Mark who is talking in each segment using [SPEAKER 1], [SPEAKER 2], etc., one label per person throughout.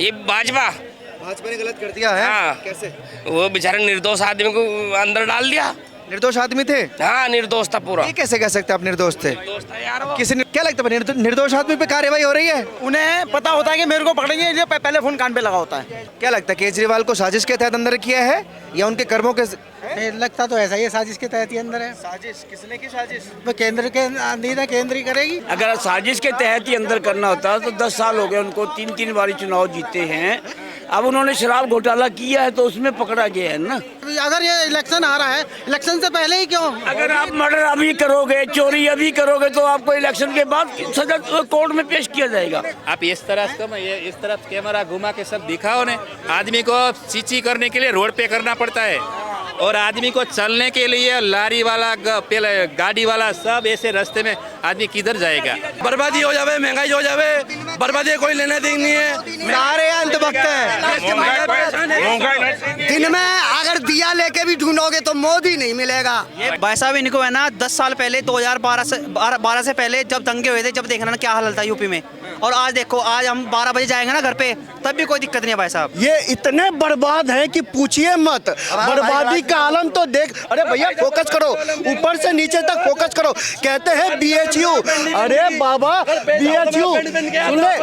[SPEAKER 1] ये भाजपा
[SPEAKER 2] ने गलत कर दिया है।
[SPEAKER 1] हाँ।
[SPEAKER 2] कैसे?
[SPEAKER 1] वो बेचारे निर्दोष आदमी को अंदर डाल दिया।
[SPEAKER 2] निर्दोष आदमी थे?
[SPEAKER 1] हाँ, निर्दोष था पूरा।
[SPEAKER 2] ये कैसे कह सकते हैं आप निर्दोष थे?
[SPEAKER 1] निर्दोष था यार वो।
[SPEAKER 2] किसी ने क्या लगता है निर्दोष आदमी पे कार्रवाई हो रही है?
[SPEAKER 3] उन्हें पता होता है कि मेरे को पकड़ेंगे, इसलिए पहले फोन कान पे लगा होता है।
[SPEAKER 2] क्या लगता है केजरीवाल को साजिश के तहत अंदर किया है या उनके कर्मों के?
[SPEAKER 3] लगता तो ऐसा ही है, साजिश के तहत ही अंदर है।
[SPEAKER 2] साजिश किसने की साजिश?
[SPEAKER 3] वो केंद्र के अंदर केंद्र करेगी।
[SPEAKER 4] अगर साजिश के तहत ही अंदर करना होता तो 10 साल हो गए उनको, 3 बारी चुनाव जीते हैं। अब उन्होंने शराब घोटाला किया है तो उसमें पकड़ा गया है ना।
[SPEAKER 3] अगर ये इलेक्शन आ रहा है, इलेक्शन से पहले ही क्यों?
[SPEAKER 4] अगर आप मर्डर अभी करोगे, चोरी अभी करोगे तो आपको इलेक्शन के बाद सजा कोर्ट में पेश किया जाएगा।
[SPEAKER 5] आप इस तरफ कैमरा घुमा के सब दिखाओ ने। आदमी को चीची करने के लिए रोड पे करना पड़ता है और आदमी को चलने के लिए लारी वाला गाड़ी वाला सब ऐसे रास्ते में आदमी किधर जाएगा?
[SPEAKER 6] बर्बादी हो जावे, महंगाई हो जावे, बर्बादी कोई लेने देने नहीं है।
[SPEAKER 2] सारे अंतभक्त हैं।
[SPEAKER 3] दिन में अगर दिया लेके भी ढूंढोगे तो मोदी नहीं मिलेगा।
[SPEAKER 7] भाई साहब इनको है ना 10 साल पहले 2012 से पहले जब दंगे हुए थे, जब देखना ना क्या हालत था यूपी में, और आज देखो आज हम 12 बजे जाएंगे ना घर पे तब भी कोई दिक्कत नहीं है भाई साहब।
[SPEAKER 8] ये इतने बर्बाद हैं कि पूछिए मत। बर्बादी का आलम तो देख। अरे भैया फोकस करो, ऊपर से नीचे तक फोकस करो। कहते हैं BHU, अरे बाबा BHU सुन ले,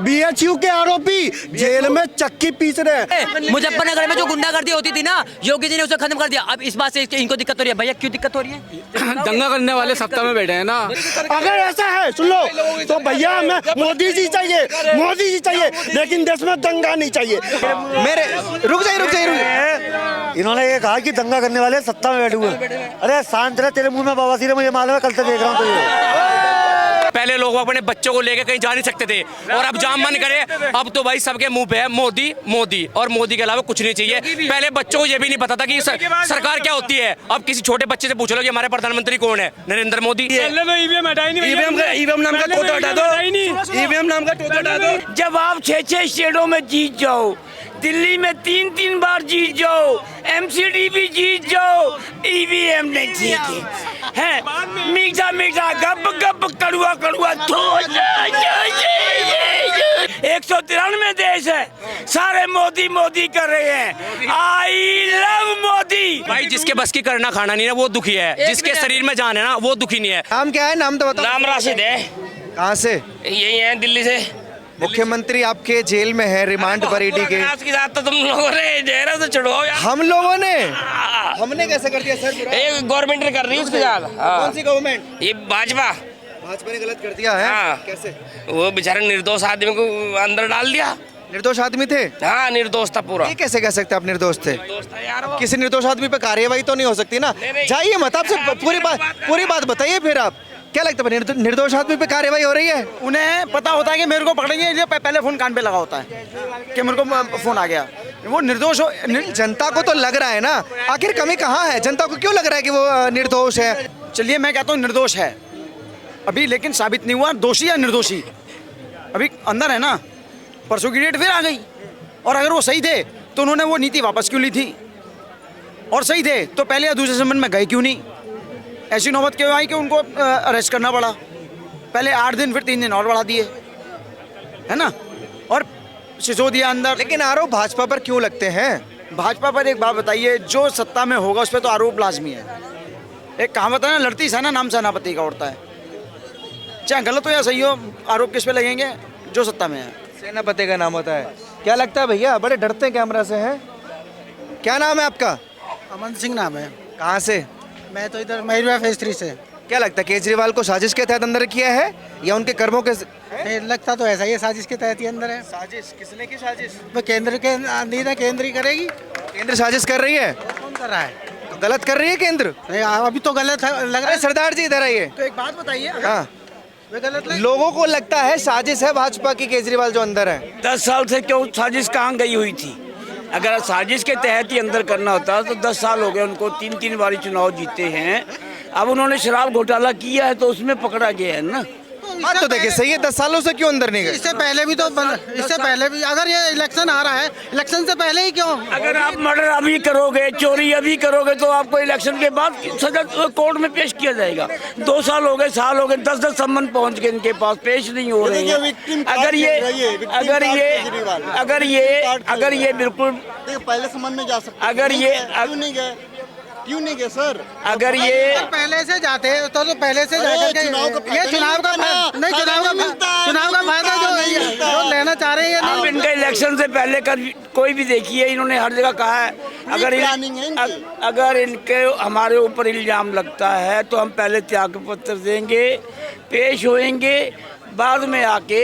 [SPEAKER 8] BHU के आरोपी जेल में चक्की पीस रहे हैं।
[SPEAKER 7] मुजफ्फरनगर में जो गुंडागर्दी होती थी ना, योगी जी ने उसे खत्म कर दिया। अब इस बात से इनको दिक्कत हो रही है। भैया क्यों दिक्कत हो रही है?
[SPEAKER 6] दंगा करने वाले सत्ता में बैठे हैं ना।
[SPEAKER 8] अगर ऐसा है सुन लो तो भैया हमें मोदी जी चाहिए, मोदी जी चाहिए, लेकिन देश में दंगा नहीं चाहिए।
[SPEAKER 2] मेरे रुक जाइए।
[SPEAKER 8] इन्होंने ये कहा कि दंगा करने वाले सत्ता में बैठे हुए हैं। अरे शांत रहे, तेरे मुंह में बवासीर है, मुझे मालूम है, कल से देख रहा हूँ तो ये।
[SPEAKER 1] पहले लोग अपने बच्चों को लेकर कहीं जा नहीं सकते थे और अब जहाँ मन करे अब तो भाई सबके मुंह पे है मोदी मोदी, और मोदी के अलावा कुछ नहीं चाहिए। पहले बच्चों को ये भी नहीं पता था कि सरकार क्या होती है। अब किसी छोटे बच्चे से पूछ लो कि हमारे प्रधानमंत्री कौन है, नरेंद्र मोदी।
[SPEAKER 6] ईवीएम नाम का तोता हटा दो, ईवीएम नाम का तोता हटा दो।
[SPEAKER 4] जब आप 6 स्टेटों में जीत जाओ, दिल्ली में 3 बार जीत जाओ, MCD भी जीत जाओ, EVM नहीं जीते हैं। मीठा मीठा गप गप कड़ुआ कड़ुआ 193 देश है, सारे मोदी मोदी कर रहे हैं। I love Modi.
[SPEAKER 1] भाई जिसके बस की करना खाना नहीं है वो दुखी है, जिसके शरीर में जान है ना वो दुखी नहीं है।
[SPEAKER 2] नाम क्या है? नाम तो बताओ।
[SPEAKER 1] नाम राशिद है।
[SPEAKER 2] कहाँ से?
[SPEAKER 1] यही है दिल्ली से।
[SPEAKER 2] मुख्यमंत्री आपके जेल में है रिमांड पर ईडी के।
[SPEAKER 1] की रात तो तुम लोगों ने जहरा से छुड़वाओ यार।
[SPEAKER 2] हम लोगों ने? हमने कैसे कर दिया सर?
[SPEAKER 1] एक गवर्नमेंट ने कर रही है उसके साथ।
[SPEAKER 2] कौन सी गवर्नमेंट?
[SPEAKER 1] ये भाजपा
[SPEAKER 2] ने गलत कर दिया है।
[SPEAKER 1] हाँ।
[SPEAKER 2] कैसे?
[SPEAKER 1] वो बेचारे निर्दोष आदमी को अंदर डाल दिया।
[SPEAKER 2] निर्दोष आदमी थे?
[SPEAKER 1] हाँ, निर्दोष था पूरा।
[SPEAKER 2] ये कैसे कह सकते हैं आप निर्दोष थे?
[SPEAKER 1] निर्दोष था यार वो।
[SPEAKER 2] किसी निर्दोष आदमी पे कार्यवाही तो नहीं हो सकती ना। जाइए मत, आपसे पूरी बात बताइए। फिर आप क्या लगता है निर्दोष आदमी पे कार्यवाही हो रही है?
[SPEAKER 3] उन्हें पता होता है कि मेरे को पकड़ेंगे, इसलिए पहले फोन कान पे लगा होता है कि मेरे को फोन आ गया। वो निर्दोष हो।
[SPEAKER 2] जनता को तो लग रहा है ना, आखिर कमी कहाँ है? जनता को क्यों लग रहा है कि वो निर्दोष है?
[SPEAKER 3] चलिए मैं कहता हूँ निर्दोष है अभी, लेकिन साबित नहीं हुआ दोषी या निर्दोषी। अभी अंदर है ना, परसों की डेट फिर आ गई। और अगर वो सही थे तो उन्होंने वो नीति वापस क्यों ली थी? और सही थे तो पहले या दूसरे संबंध में गए क्यों नहीं? ऐसी नौबत क्यों आई कि उनको अरेस्ट करना पड़ा? पहले 8 दिन फिर 3 दिन और बढ़ा दिए, है ना, और सिसोदिया अंदर।
[SPEAKER 2] लेकिन आरोप भाजपा पर क्यों लगते हैं?
[SPEAKER 3] भाजपा पर एक बात बताइए, जो सत्ता में होगा उस पर तो आरोप लाजमी है। एक कहावत है ना, लड़ती सेना नाम सेनापति का उड़ता है। चाहे गलत हो या सही हो, आरोप किस पे लगेंगे? जो सत्ता में है।
[SPEAKER 2] सेनापति का नाम होता है। क्या लगता है भैया, बड़े डरते हैं कैमरा से हैं? क्या नाम है आपका?
[SPEAKER 3] अमन सिंह नाम है।
[SPEAKER 2] कहाँ से?
[SPEAKER 3] मैं तो इधर महिरवा फेज 3 से।
[SPEAKER 2] क्या लगता है केजरीवाल को साजिश के तहत अंदर किया है या उनके कर्मों के?
[SPEAKER 3] लगता तो ऐसा ही है, साजिश के तहत ही अंदर है।
[SPEAKER 2] साजिश किसने की साजिश?
[SPEAKER 3] वो केंद्र के अंदर केंद्र ही करेगी।
[SPEAKER 2] केंद्र साजिश कर रही है?
[SPEAKER 3] कौन कर रहा है?
[SPEAKER 2] तो गलत कर रही है केंद्र?
[SPEAKER 3] नहीं, अभी तो गलत लग रहा है।
[SPEAKER 2] सरदार जी इधर आइए।
[SPEAKER 3] तो एक बात बताइए,
[SPEAKER 2] हाँ,
[SPEAKER 3] वे गलत
[SPEAKER 2] लोगों को लगता है साजिश है भाजपा की, केजरीवाल जो अंदर है।
[SPEAKER 4] 10 साल से क्यों साजिश कहाँ गई हुई थी? अगर साजिश के तहत ही अंदर करना होता तो 10 साल हो गए उनको, 3 बारी चुनाव जीते हैं। अब उन्होंने शराब घोटाला किया है तो उसमें पकड़ा गया है ना।
[SPEAKER 2] बात तो देखिए सही है, 10 सालों से क्यों अंदर नहीं गए?
[SPEAKER 9] इससे पहले भी तो इससे पहले भी अगर ये इलेक्शन आ रहा है, इलेक्शन से पहले ही क्यों?
[SPEAKER 4] अगर आप मर्डर अभी करोगे, चोरी अभी करोगे, तो आपको इलेक्शन के बाद सजा कोर्ट में पेश किया जाएगा। 2 साल हो गए, साल हो गए, 10 सम्मन पहुंच गए इनके पास, पेश नहीं हो रहे हैं। अगर ये बिल्कुल
[SPEAKER 8] पहले समझ में जा सकते,
[SPEAKER 4] अगर ये
[SPEAKER 8] क्यों नहीं गए सर?
[SPEAKER 4] अगर ये
[SPEAKER 9] पहले से जाते तो पहले से जाकर के ये चुनाव का नहीं, चुनाव का फायदा जो लेना चाह रहे हैं।
[SPEAKER 4] आप इनका इलेक्शन से पहले का कोई भी देखिए, इन्होंने हर जगह कहा है अगर इनके हमारे ऊपर इल्जाम लगता है तो हम पहले त्याग पत्र देंगे, पेश होएंगे, बाद में आके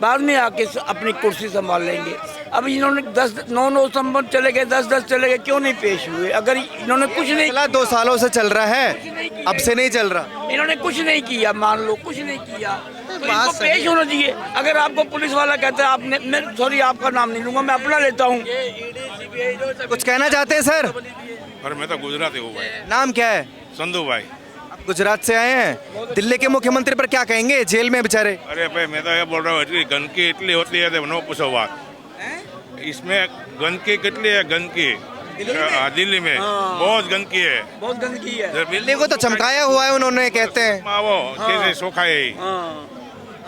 [SPEAKER 4] अपनी कुर्सी संभाल लेंगे। अब इन्होंने 9 संबंध चले गए, 10 चले गए, क्यों नहीं पेश हुए? अगर इन्होंने कुछ नहीं,
[SPEAKER 2] चला 2 सालों से चल रहा है, अब से नहीं चल रहा।
[SPEAKER 4] इन्होंने कुछ नहीं किया, मान लो कुछ नहीं किया, तो इनको पेश होना चाहिए। अगर आपको पुलिस वाला कहता है, आपने, मैं सॉरी आपका नाम नहीं लूंगा, मैं अपना लेता हूँ।
[SPEAKER 2] कुछ कहना चाहते हैं सर?
[SPEAKER 10] अरे मैं तो गुजराती हूँ भाई।
[SPEAKER 2] नाम क्या है?
[SPEAKER 10] संधू भाई।
[SPEAKER 2] गुजरात से आए हैं, दिल्ली के मुख्यमंत्री पर क्या कहेंगे? जेल में बेचारे।
[SPEAKER 10] अरे भाई मैं तो ये बोल रहा हूँ, इतनी गंदगी इतनी होती है तो नो पूछो बात। इसमें गंदगी कितनी है? गंदगी दिल्ली में बहुत गंदगी है,
[SPEAKER 4] बहुत गंदगी है।
[SPEAKER 2] दिल्ली को तो चमकाया हुआ है उन्होंने, कहते हैं
[SPEAKER 10] वो कैसे सोखा है,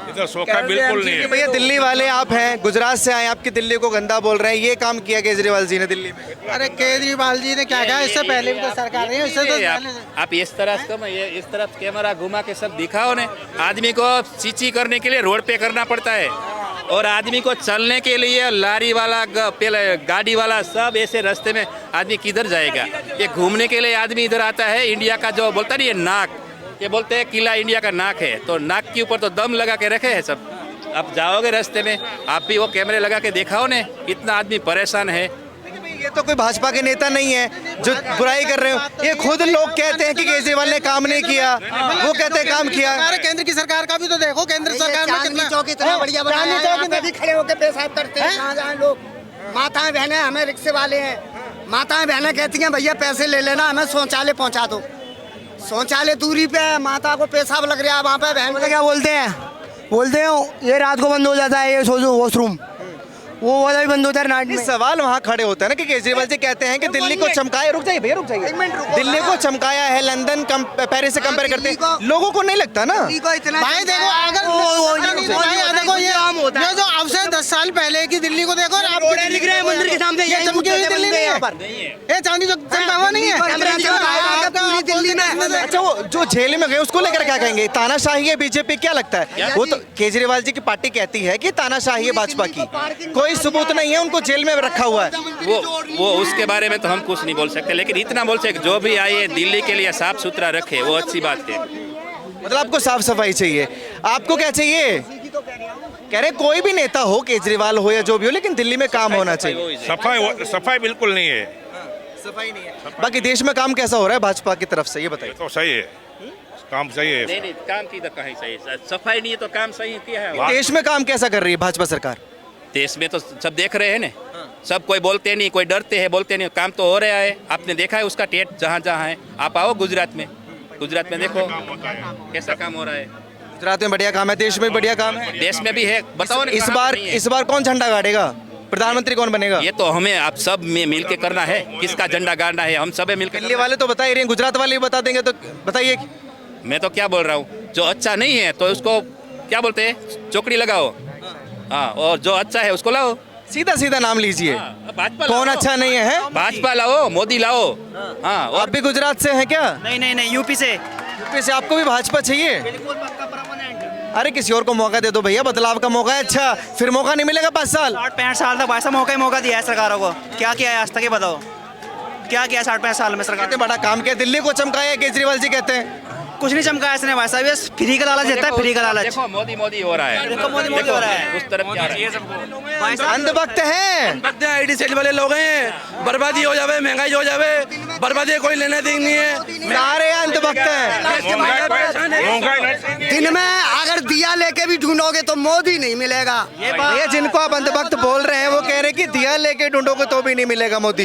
[SPEAKER 10] ये तो सोखा बिल्कुल नहीं है।
[SPEAKER 2] भैया दिल्ली वाले आप हैं, गुजरात से आए, आपकी दिल्ली को गंदा बोल रहे हैं, ये काम किया केजरीवाल जी ने दिल्ली में?
[SPEAKER 9] अरे केजरीवाल जी ने क्या कहा? इससे पहले भी तो सरकार रही है, इससे तो
[SPEAKER 5] आप इस तरफ कैमरा घुमा के सब दिखाओ ने। आदमी को चीची करने के लिए रोड पे करना पड़ता है, और आदमी को चलने के लिए लारी वाला गाड़ी वाला सब ऐसे रास्ते में आदमी किधर जाएगा? ये घूमने के लिए आदमी इधर आता है। इंडिया का जो बोलता नहीं, ये नाक, ये बोलते हैं किला इंडिया का नाक है, तो नाक के ऊपर तो दम लगा के रखे हैं सब। अब जाओगे रास्ते में, आप भी वो कैमरे लगा के दिखाओ ने, कितना आदमी परेशान है।
[SPEAKER 2] ये तो कोई भाजपा के नेता नहीं है जो बुराई कर रहे हो, ये खुद लोग कहते हैं कि केजरीवाल ने काम नहीं किया, वो कहते हैं काम किया।
[SPEAKER 9] केंद्र की सरकार का भी तो देखो, केंद्र सरकार में कितना
[SPEAKER 11] चौक इतना बढ़िया बनाया है, यहाँ पे भी खड़े होकर पेशाब करते हैं। कहाँ जाएं लोग? माताएं बहनें, हमें रिक्शे वाले हैं, माताएं बहनें कहती हैं भैया पैसे ले लेना, हमें शौचालय पहुँचा दो। शौचालय दूरी पे है, माता को पेशाब लग रहा है वहाँ पे, बहन
[SPEAKER 6] क्या बोलते हैं ये रात को बंद हो जाता है, ये सोचो वॉशरूम वो वाला भी बंद होता है नाइट में।
[SPEAKER 2] सवाल वहाँ खड़े होता है ना कि केजरीवाल जी कहते हैं कि दिल्ली को चमकाया, रुक जाइए भैया रुक जाइए, दिल्ली को चमकाया है, लंदन पेरिस से कंपेयर करते हैं, लोगों को नहीं लगता ना?
[SPEAKER 9] भाई देखो, अगर देखो ये जो अब से 10 साल पहले की दिल्ली को देखो, आप
[SPEAKER 6] लिख रहे हैं मंदिर के सामने,
[SPEAKER 9] ये चमकी हुई दिल्ली नहीं है, ये चांदी चौक चमका हुआ नहीं है पूरी दिल्ली में।
[SPEAKER 2] अच्छा वो जो जेल में गए उसको लेकर क्या कहेंगे? तानाशाही है बीजेपी, क्या लगता है? वो तो केजरीवाल जी की पार्टी कहती है कि तानाशाही है भाजपा की, कोई सबूत नहीं है, उनको जेल में रखा हुआ है।
[SPEAKER 5] वो उसके बारे में तो हम कुछ नहीं बोल सकते, लेकिन इतना बोल सकते जो भी आए दिल्ली के लिए साफ सुथरा रखे, वो अच्छी बात है।
[SPEAKER 2] मतलब आपको साफ सफाई चाहिए, आपको क्या चाहिए? कह रहे कोई भी नेता हो, केजरीवाल हो या जो भी हो, लेकिन दिल्ली में काम होना चाहिए।
[SPEAKER 10] सफाई बिल्कुल नहीं है,
[SPEAKER 2] सफाई नहीं है। बाकी देश में काम कैसा हो रहा है भाजपा की तरफ से, ये बताइए।
[SPEAKER 10] तो सही है, काम सही है।
[SPEAKER 5] नहीं काम की तो कहीं सही, सफाई नहीं है तो काम सही क्या है?
[SPEAKER 2] देश में काम कैसा कर रही है भाजपा सरकार?
[SPEAKER 5] देश में तो सब देख रहे हैं ना, सब कोई बोलते नहीं, कोई डरते हैं, बोलते नहीं, काम तो हो रहा है। आपने देखा है उसका टेट जहाँ जहाँ है, आप आओ गुजरात में देखो कैसा काम हो रहा है।
[SPEAKER 2] गुजरात में बढ़िया काम है, देश में बढ़िया काम है,
[SPEAKER 5] देश में भी है। बताओ
[SPEAKER 2] इस बार कौन झंडा गाड़ेगा? प्रधानमंत्री कौन बनेगा?
[SPEAKER 5] ये तो हमें आप सब में मिल के करना है, किसका झंडा गाड़ना है हम सब मिल के।
[SPEAKER 2] दिल्ली वाले तो बता ही रहे हैं, गुजरात वाले भी बता देंगे, तो बताइए।
[SPEAKER 5] मैं तो क्या बोल रहा हूँ, जो अच्छा नहीं है तो उसको क्या बोलते हैं, चौकड़ी लगाओ, हाँ, और जो अच्छा है उसको लाओ।
[SPEAKER 2] सीधा नाम लीजिए,
[SPEAKER 5] भाजपा
[SPEAKER 2] कौन अच्छा नहीं है?
[SPEAKER 5] भाजपा लाओ, मोदी लाओ। हाँ,
[SPEAKER 2] और भी गुजरात से हैं क्या?
[SPEAKER 7] नहीं यूपी से।
[SPEAKER 2] यूपी से आपको भी भाजपा चाहिए? अरे किसी और को मौका दे दो भैया, बदलाव का मौका है। अच्छा फिर मौका नहीं मिलेगा 5 साल?
[SPEAKER 7] 60-65 साल तक भाई मौका ही मौका दिया है सरकारों को, क्या किया है आज तक ये बताओ, क्या किया 60-65 साल में सरकार?
[SPEAKER 2] बड़ा काम किया, दिल्ली को चमकाया केजरीवाल जी कहते हैं।
[SPEAKER 7] कुछ नहीं चमकाया इसने भाई साहब, ये फ्री का लालच देता है, फ्री का लालच।
[SPEAKER 5] देखो मोदी हो रहा है,
[SPEAKER 7] देखो मोदी हो रहा है,
[SPEAKER 5] उस तरफ जा रहा है।
[SPEAKER 2] अंधभक्त हैं,
[SPEAKER 6] आईटी सेल वाले लोग हैं, बर्बादी हो जावे, महंगाई हो जावे,
[SPEAKER 3] बर्बादी कोई लेने देनी नहीं है।
[SPEAKER 2] सारे अंधभक्त हैं।
[SPEAKER 11] दिन में अगर दिया लेके भी ढूंढोगे तो मोदी नहीं मिलेगा।
[SPEAKER 2] ये जिनको आप अंधभक्त बोल रहे हैं वो कह रहे हैं कि दिया लेके ढूंढोगे तो भी नहीं मिलेगा मोदी।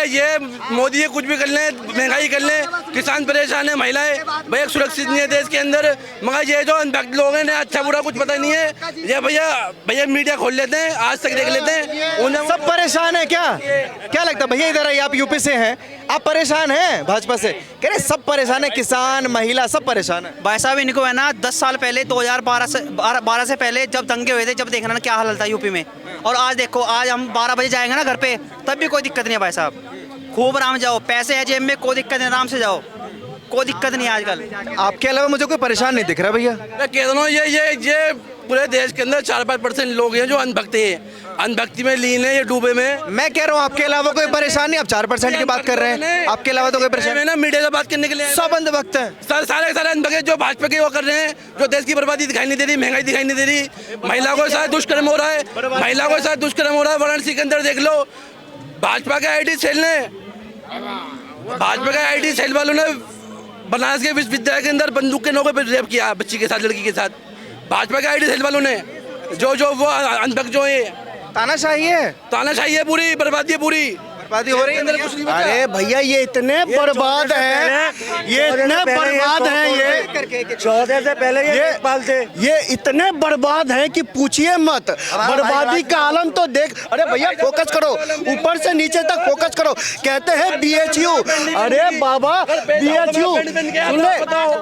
[SPEAKER 3] ये मोदी कुछ भी कर लें, महंगाई कर लें, किसान परेशान है, महिलाएं भैया सुरक्षित नहीं है देश के अंदर। मगर ये जो अंधभक्त लोग हैं ना, अच्छा बुरा कुछ पता नहीं है। ये भैया मीडिया खोल लेते हैं, आज तक देख लेते हैं, उन्हें
[SPEAKER 2] सब परेशान है क्या लगता है भैया? इधर आइए, आप यूपी से हैं, आप परेशान हैं भाजपा से? कह रहे सब परेशान है, किसान महिला सब परेशान है।
[SPEAKER 7] भाई साहब इनको है ना 10 साल पहले 2012 से पहले जब दंगे हुए थे, जब देखना ना क्या हाल था यूपी में, और आज देखो आज हम 12 बजे जाएंगे ना घर पे तब भी कोई दिक्कत नहीं है भाई साहब। खूब आराम जाओ, पैसे है जेब में, कोई दिक्कत नहीं, आराम से जाओ, कोई दिक्कत नहीं है आजकल।
[SPEAKER 2] आपके अलावा मुझे कोई परेशान नहीं दिख रहा भैया।
[SPEAKER 3] मैं कह रहा हूँ ये पूरे देश के अंदर 4-5% लोग हैं जो अंधभक्ति हैं, अंधभक्ति में लीन है, ये डूबे में।
[SPEAKER 2] मैं कह रहा हूँ आपके अलावा कोई परेशान नहीं, आप 4% की बात कर रहे हैं, आपके अलावा तो कोई परेशान
[SPEAKER 3] ना मीडिया से बात करने के लिए
[SPEAKER 2] सब अंधभक्त हैं।
[SPEAKER 3] सारे अंधभक्त जो भाजपा के वो कर रहे हैं, जो देश की बर्बादी दिखाई नहीं दे रही, महंगाई दिखाई नहीं दे रही, महिला को साथ दुष्कर्म हो रहा है, महिला को साथ दुष्कर्म हो रहा है। वाराणसी के अंदर देख लो, भाजपा के IT सेल ने, भाजपा के IT सेल वालों ने बनारस के विश्वविद्यालय के अंदर बंदूक के नोके पर रेप किया बच्ची के साथ, लड़की के साथ, भाजपा के IT सेल वालों ने। जो वो अंधभक्त जो है,
[SPEAKER 2] तानाशाही है,
[SPEAKER 3] पूरी बर्बादी है, पूरी
[SPEAKER 2] बर्बादी हो रही है, अंदर कुछ नहीं बचा।
[SPEAKER 8] अरे भैया ये इतने बर्बाद हैं, ये इतने बर्बाद हैं, ये 14 से पहले ये इतने बर्बाद हैं कि पूछिए मत। बर्बादी का आलम तो देख। अरे भैया फोकस करो, ऊपर से नीचे तक फोकस करो। कहते हैं BHU, अरे बाबा BHU सुन ले,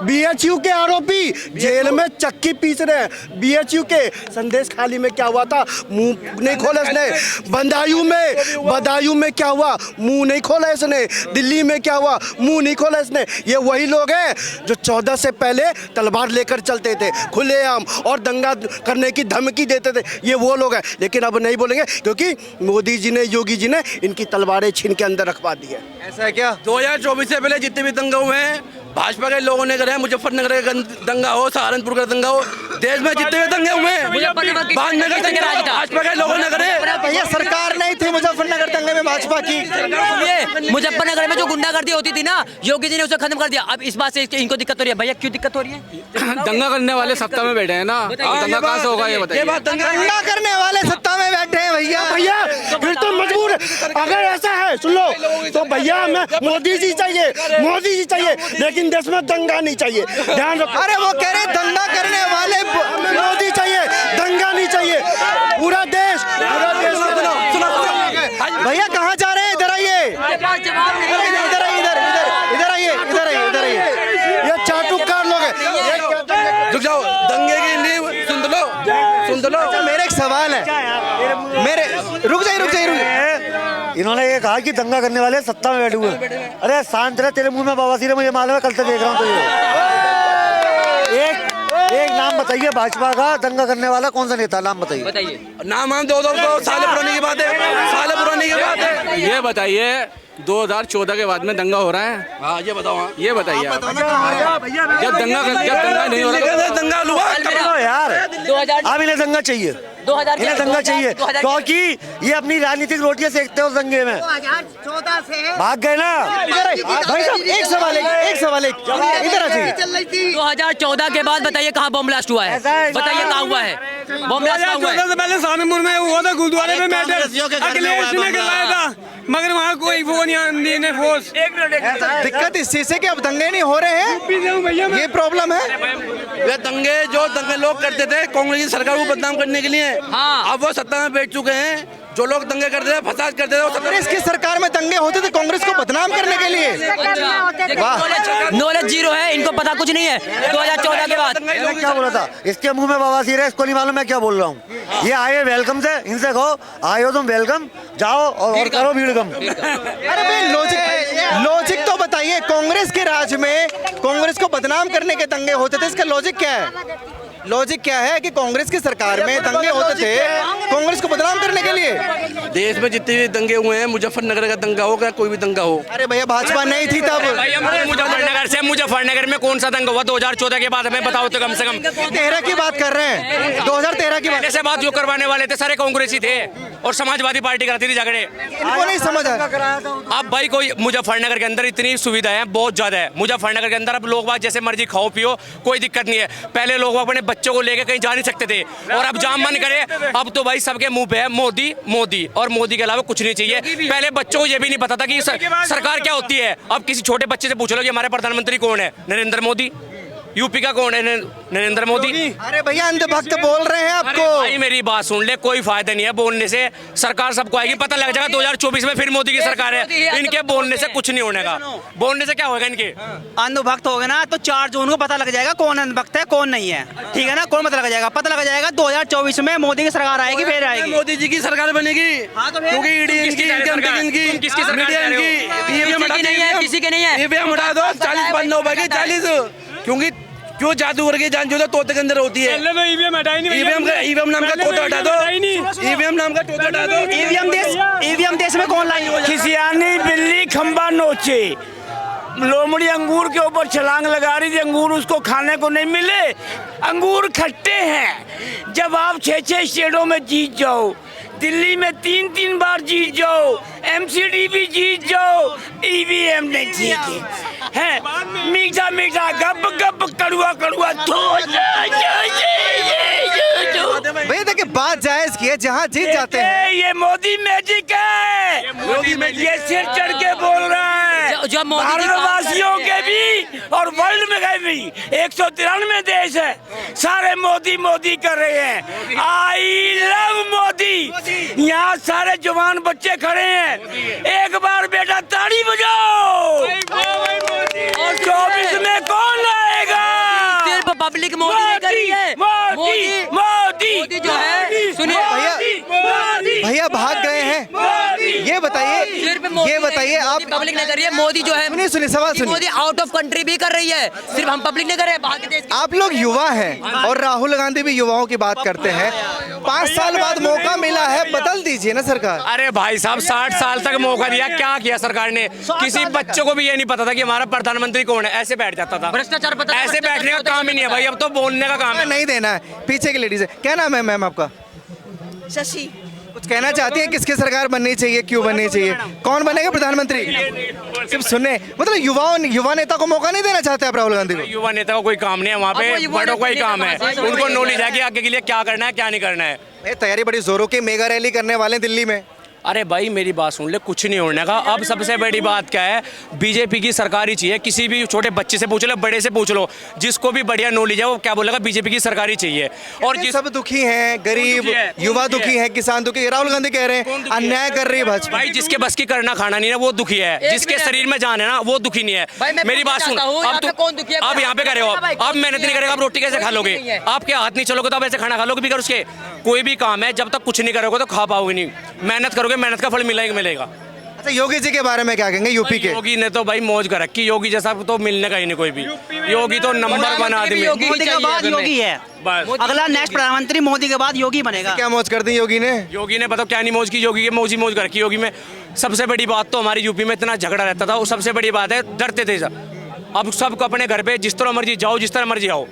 [SPEAKER 8] BHU के आरोपी जेल में चक्की पीस रहे हैं। BHU के संदेश खाली में क्या हुआ था, मुंह नहीं खोला इसने। बदायूं में क्या हुआ, मुंह नहीं खोला इसने। दिल्ली में क्या हुआ, मुंह नहीं खोला इसने। ये वही लोग हैं जो 14 से पहले तलवार लेकर चलते थे खुलेआम और दंगा करने की धमकी देते थे। ये वो लोग हैं, लेकिन अब नहीं बोलेंगे क्योंकि मोदी जी ने, योगी जी ने इनकी तलवारें छीन के अंदर रखवा दी है।
[SPEAKER 2] ऐसा है क्या?
[SPEAKER 3] 2024 से पहले जितने भी दंगे हुए हैं भाजपा के लोगों ने करे, मुजफ्फरनगर का दंगा हो, सहारनपुर का दंगा हो, देश में जितने भी दंगे हुए हैं भाजपा के लोगों ने करे।
[SPEAKER 2] भैया सरकार नहीं थी मुजफ्फरनगर दंगे में भाजपा की।
[SPEAKER 12] मुजफ्फरनगर में जो गुंडागर्दी होती थी ना, योगी जी ने उसे खत्म कर दिया। अब इस बात से इनको दिक्कत हो रही है। भैया क्यों दिक्कत हो रही है?
[SPEAKER 1] दंगा करने वाले सत्ता में बैठे हैं ना, दंगा कहाँ से होगा ये बताइए।
[SPEAKER 2] दंगा करने वाले सत्ता में बैठे हैं भैया
[SPEAKER 8] फिर तो मजबूर। अगर ऐसा है सुन लो तो भैया हमें मोदी जी चाहिए, लेकिन देश में दंगा नहीं चाहिए, ध्यान रखो।
[SPEAKER 2] अरे वो कह रहे दंगा करने वाले
[SPEAKER 8] मोदी चाहिए, दंगा नहीं चाहिए। पूरा देश
[SPEAKER 2] भैया कहाँ जा रहे हैं? इधर आइए, इधर आइए।
[SPEAKER 8] ये चाटुकार लोग हैं।
[SPEAKER 3] रुक जाओ, दंगे की नींव सुन लो।
[SPEAKER 2] अच्छा मेरा एक सवाल है, रुक जाइए।
[SPEAKER 8] इन्होंने ये कहा कि दंगा करने वाले सत्ता में बैठे हुए हैं। अरे शांत रहे, तेरे मुंह में बवासीर है, मुझे मालूम है, कल से देख रहा हूँ। तो एक नाम बताइए भाजपा का दंगा करने वाला कौन सा नेता, नाम बताइए।
[SPEAKER 3] नाम हम दो साल पुरानी की बात है,
[SPEAKER 1] ये बताइए 2014 के बाद में दंगा हो रहा है?
[SPEAKER 3] हाँ ये बताओ,
[SPEAKER 1] ये बताइए आप। जब दंगा नहीं हो रहा,
[SPEAKER 3] दंगा हुआ
[SPEAKER 8] यार, अब इन्हें दंगा चाहिए, इन्हें दंगा चाहिए क्योंकि ये अपनी राजनीतिक रोटियां सेकते हैं उस दंगे में।
[SPEAKER 11] 2014 से
[SPEAKER 8] भाग गए ना
[SPEAKER 2] भाई साहब। एक सवाल इधर आ जाइए।
[SPEAKER 12] 2014 के बाद बताइए कहाँ बम ब्लास्ट हुआ है? बताइए कहाँ हुआ है बम ब्लास्ट? कहाँ हुआ है?
[SPEAKER 4] पहले सहारनपुर में हुआ था, गुरुद्वारे में मैटर अखिलेश ने करवाया था, मगर वहाँ कोई वो नहीं फोर्स।
[SPEAKER 2] दिक्कत इस चीज से कि अब दंगे नहीं हो रहे हैं, ये प्रॉब्लम है।
[SPEAKER 3] वे दंगे लोग करते थे कांग्रेस की सरकार को बदनाम करने के लिए।
[SPEAKER 12] हाँ।
[SPEAKER 3] अब वो सत्ता में बैठ चुके हैं। जो लोग दंगे करते थे, फसाद करते थे,
[SPEAKER 2] कांग्रेस की सरकार में दंगे होते थे कांग्रेस को बदनाम करने के लिए।
[SPEAKER 12] नॉलेज जीरो है, इनको पता कुछ नहीं है। 2014 के बाद
[SPEAKER 8] क्या बोला था, इसके मुंह में बवासीर है, इसको नहीं मालूम मैं क्या बोल रहा हूँ। ये आए वेलकम से, इनसे कहो आए हो तुम वेलकम, जाओ और करो भीड़ कम।
[SPEAKER 2] अरे भाई लॉजिक तो बताइए। कांग्रेस के राज में कांग्रेस को बदनाम करने के दंगे होते थे, इसका लॉजिक क्या है? लॉजिक क्या है कि कांग्रेस की सरकार में दंगे होते थे कांग्रेस को बदनाम करने के लिए?
[SPEAKER 3] देश में जितने भी दंगे हुए हैं, मुजफ्फरनगर का दंगा हो, क्या कोई भी दंगा हो।
[SPEAKER 2] अरे भैया भाजपा नहीं थी तब।
[SPEAKER 1] मुजफ्फरनगर में कौन सा दंगा हुआ 2014 के बाद? हमें बताओ तो कम से कम।
[SPEAKER 2] 13 की बात कर रहे हैं, 2013 की बात
[SPEAKER 1] से बात जो करवाने वाले थे सारे कांग्रेसी थे। और समाजवादी पार्टी कराती थी झगड़े।
[SPEAKER 2] इनको नहीं समझ आया।
[SPEAKER 1] अब भाई कोई मुजफ्फरनगर के अंदर इतनी सुविधाएं हैं, बहुत ज्यादा है मुजफ्फरनगर के अंदर। अब लोग बात जैसे मर्जी खाओ पियो, कोई दिक्कत नहीं है। पहले लोग अपने बच्चों को लेकर कहीं जा नहीं सकते थे, और अब जहां मन करे, अब तो भाई सबके मुंह पे है मोदी मोदी, और मोदी के अलावा कुछ नहीं चाहिए। पहले बच्चों को ये भी नहीं पता था कि सरकार क्या होती है। अब किसी छोटे बच्चे से पूछ लो कि हमारे प्रधानमंत्री कौन है, नरेंद्र मोदी। यूपी का कौन है, नरेंद्र मोदी।
[SPEAKER 2] अरे भैया अंधभक्त बोल रहे हैं आपको।
[SPEAKER 1] भाई मेरी बात सुन ले, कोई फायदा नहीं है बोलने से। सरकार सबको आएगी, पता लग जाएगा 2024 में फिर मोदी की सरकार है। इनके बोलने से कुछ नहीं होने का, बोलने से क्या होगा इनके।
[SPEAKER 7] अंधभक्त हो गए ना तो 4 जून को पता लग जाएगा कौन अंधभक्त है कौन नहीं है, ठीक है ना। कौन पता लग जाएगा, पता लग जाएगा 2024 में मोदी की सरकार आएगी, फिर आएगी
[SPEAKER 6] मोदी जी की सरकार बनेगी।
[SPEAKER 7] हाँ तो
[SPEAKER 6] क्योंकि ईडी इनकी,
[SPEAKER 1] किसकी सरकार
[SPEAKER 6] मीडिया इनकी,
[SPEAKER 12] किसी के नहीं है।
[SPEAKER 6] ईवीएम हटा दो, 40 बंद हो गए 40, क्योंकि क्यों जादूगर की जान जो तो तोते के अंदर होती है।
[SPEAKER 4] ईवीएम हटाई नहीं,
[SPEAKER 6] ईवीएम नाम का तोता हटा दो, ईवीएम नाम का तोता हटा दो।
[SPEAKER 7] ईवीएम देश में कौन लाई?
[SPEAKER 4] खिसियानी बिल्ली खंबा नोचे, लोमड़ी अंगूर के ऊपर छलांग लगा रही थी, अंगूर उसको खाने को नहीं मिले। अंगूर खट्टे हैं। जब आप 6-6 स्टेटों में जीत जाओ, दिल्ली में 3-3 बार जीत जाओ, एमसीडी भी जीत जाओ, ईवीएम नहीं जीते हैं। मीठा मीठा गप गप कड़ुआ कड़ुआ
[SPEAKER 2] भैया देखिए बात जायज की है, जहाँ जीत जाते हैं।
[SPEAKER 4] ये मोदी मैजिक है, ये सिर चढ़ के बोल रहा है।
[SPEAKER 12] जो मोदी जी
[SPEAKER 4] भारतवासियों के भी और वर्ल्ड में गए भी 193 देश है, सारे मोदी मोदी कर रहे हैं। I love Modi. यहाँ सारे जवान बच्चे खड़े हैं, एक बार बेटा ताड़ी बजाओ। और 24 में कौन आएगा?
[SPEAKER 12] सिर्फ पब्लिक मोदी नहीं कर रही है।
[SPEAKER 4] मोदी
[SPEAKER 12] मोदी जो है, सुनिए
[SPEAKER 2] भैया भाग गए हैं। ये बताइए आप
[SPEAKER 12] पब्लिक नहीं कर रही है। मोदी जो है,
[SPEAKER 2] सुनिए सवाल सुनिए।
[SPEAKER 12] मोदी आउट ऑफ कंट्री भी कर रही है, सिर्फ हम पब्लिक नहीं कर रहे हैं, बाहर के देश।
[SPEAKER 2] आप लोग युवा हैं और राहुल गांधी भी युवाओं की बात करते हैं। 5 साल बाद मौका मिला है, बदल दीजिए ना सरकार।
[SPEAKER 1] अरे भाई साहब 60 साल तक मौका दिया, क्या किया सरकार ने? किसी बच्चों को भी ये नहीं पता था कि हमारा प्रधानमंत्री कौन है, ऐसे बैठ जाता था।
[SPEAKER 12] भ्रष्टाचार पता,
[SPEAKER 1] ऐसे बैठने का काम ही नहीं है भाई, अब तो बोलने का काम है।
[SPEAKER 2] नहीं देना है, पीछे की लेडीज है। क्या नाम है मैम आपका?
[SPEAKER 11] शशि।
[SPEAKER 2] कुछ कहना चाहती हैं किसकी सरकार बननी चाहिए, क्यों बननी चाहिए, कौन बनेगा प्रधानमंत्री? सिर्फ सुनने, मतलब युवा नेता को मौका नहीं देना चाहते आप राहुल गांधी को?
[SPEAKER 1] युवा नेता को कोई काम नहीं है, वहाँ पे बड़ों का ही काम है। उनको नॉलेज है कि आगे के लिए क्या करना है क्या नहीं करना है।
[SPEAKER 2] तैयारी बड़ी जोरों की, मेगा रैली करने वाले दिल्ली में।
[SPEAKER 1] अरे भाई मेरी बात सुन ले, कुछ नहीं होने का। अब सबसे बड़ी बात क्या है, बीजेपी की सरकार ही चाहिए। किसी भी छोटे बच्चे से पूछ लो, बड़े से पूछ लो, जिसको भी बढ़िया नॉलेज है वो क्या बोलेगा, बीजेपी की सरकार ही चाहिए। और जिस
[SPEAKER 2] सब दुखी हैं, गरीब युवा दुखी है, किसान दुखी। राहुल गांधी कह रहे हैं अन्याय कर रही है भाजपा।
[SPEAKER 1] भाई जिसके बस की करना खाना नहीं है वो दुखी है, जिसके शरीर में जान है ना वो दुखी नहीं है। मेरी बात सुन, अब यहाँ पे करे हो, अब मेहनत नहीं करेगा, आप रोटी कैसे खा लोगे? आपके हाथ नहीं चलोगे तो आप ऐसे खाना खा लोगे? भी कर उसके कोई भी काम है, जब तक कुछ नहीं करोगे तो खा पाओगे नहीं। मेहनत करोगे, मेहनत का फल मिलेगा।
[SPEAKER 2] अच्छा योगी जी के बारे में क्या कहेंगे? यूपी के
[SPEAKER 1] योगी ने तो भाई मौज कर रखी, योगी जैसा तो मिलने का ही नहीं कोई भी। योगी तो नंबर 1 आदमी है।
[SPEAKER 7] मोदी के बाद योगी है, अगला नेक्स्ट प्रधानमंत्री मोदी के बाद योगी बनेगा।
[SPEAKER 2] क्या मौज कर दी योगी ने?
[SPEAKER 1] योगी ने बताओ क्या नहीं मौज की, योगी के मौज कर रखी योगी में। सबसे बड़ी बात तो हमारी यूपी में इतना झगड़ा रहता था, वो सबसे बड़ी बात है, डरते थे सब। अब सबको अपने घर पे जिस तरह मर्जी जाओ, जिस तरह मर्जी आओ,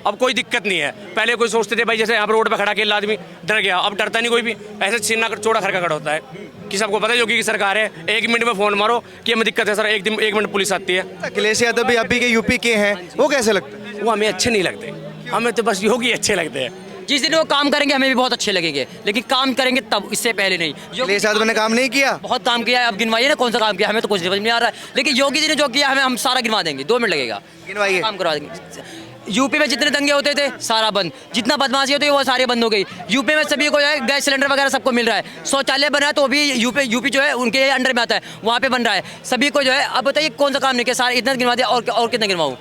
[SPEAKER 1] अब कोई दिक्कत नहीं है। पहले कोई सोचते थे भाई जैसे यहाँ पर रोड पे खड़ा के आदमी डर गया, अब डरता नहीं कोई भी। ऐसे सीना चौड़ा करके खड़ा होता है कि सबको पता है योगी की सरकार है। 1 मिनट में फोन मारो कि हमें दिक्कत है सर, 1 मिनट पुलिस आती है।
[SPEAKER 2] अखिलेश यादव भी अभी के यूपी के हैं, वो कैसे लगते हैं?
[SPEAKER 1] वो हमें अच्छे नहीं लगते, हमें तो बस योगी अच्छे लगते हैं।
[SPEAKER 12] जिस दिन वो काम करेंगे हमें भी बहुत अच्छे लगेंगे, लेकिन काम करेंगे तब, इससे पहले नहीं।
[SPEAKER 2] अखिलेश यादव ने काम नहीं किया?
[SPEAKER 12] बहुत काम किया है, अब गिनवाइए ना कौन सा काम किया, हमें तो कुछ समझ नहीं आ रहा है। लेकिन योगी जी ने जो किया हमें, हम सारा गिनवा देंगे, 2 मिनट लगेगा,
[SPEAKER 2] गिनवाइए।
[SPEAKER 12] काम करवा देंगे। यूपी में जितने दंगे होते थे सारा बंद, जितना बदमाशी होती है वो सारे बंद हो गई। यूपी में सभी को जो है गैस सिलेंडर वगैरह सबको मिल रहा है। शौचालय बना है तो भी यूपी जो है उनके अंडर में आता है, वहाँ पे बन रहा है सभी को जो है। अब बताइए कौन सा काम नहीं किया, सारे इतना गिनवा दिया और कितना गिनवाऊँ?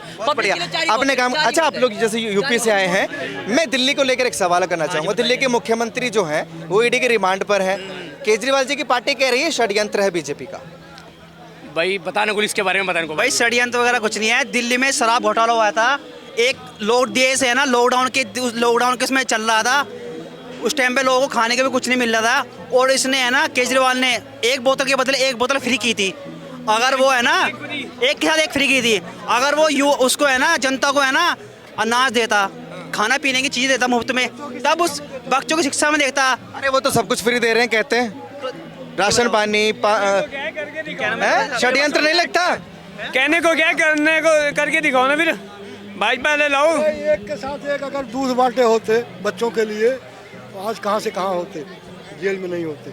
[SPEAKER 2] अपने काम। अच्छा आप लोग जैसे यूपी से आए हैं, मैं दिल्ली को लेकर एक सवाल करना चाहूँगा। दिल्ली के मुख्यमंत्री जो हैं वो ईडी के रिमांड पर है। केजरीवाल जी की पार्टी कह रही है षड्यंत्र है बीजेपी का।
[SPEAKER 1] भाई बताने को इसके बारे में बताने को
[SPEAKER 7] भाई षड्यंत्र वगैरह कुछ नहीं है। दिल्ली में शराब घोटाला हुआ था, एक देश है ना लॉकडाउन के उसमें चल रहा था, उस टाइम पे लोगों को खाने के भी कुछ नहीं मिल रहा था, और इसने है ना केजरीवाल ने 1 बोतल के बदले 1 बोतल फ्री की थी। अगर वो है ना एक के साथ 1 फ्री की थी, अगर वो उसको है ना जनता को है ना अनाज देता, खाना पीने की चीज़ देता मुफ्त में, तब उस बच्चों की शिक्षा में देखता।
[SPEAKER 2] अरे वो तो सब कुछ फ्री दे रहे हैं कहते हैं, राशन पानी षड्यंत्र नहीं लगता?
[SPEAKER 4] कहने को क्या, करने को करके दिखाओ ना फिर। भाजपा ले लाओ।
[SPEAKER 8] एक के साथ एक अगर दूध बांटे होते बच्चों के लिए तो आज कहाँ से कहाँ होते, जेल में नहीं होते।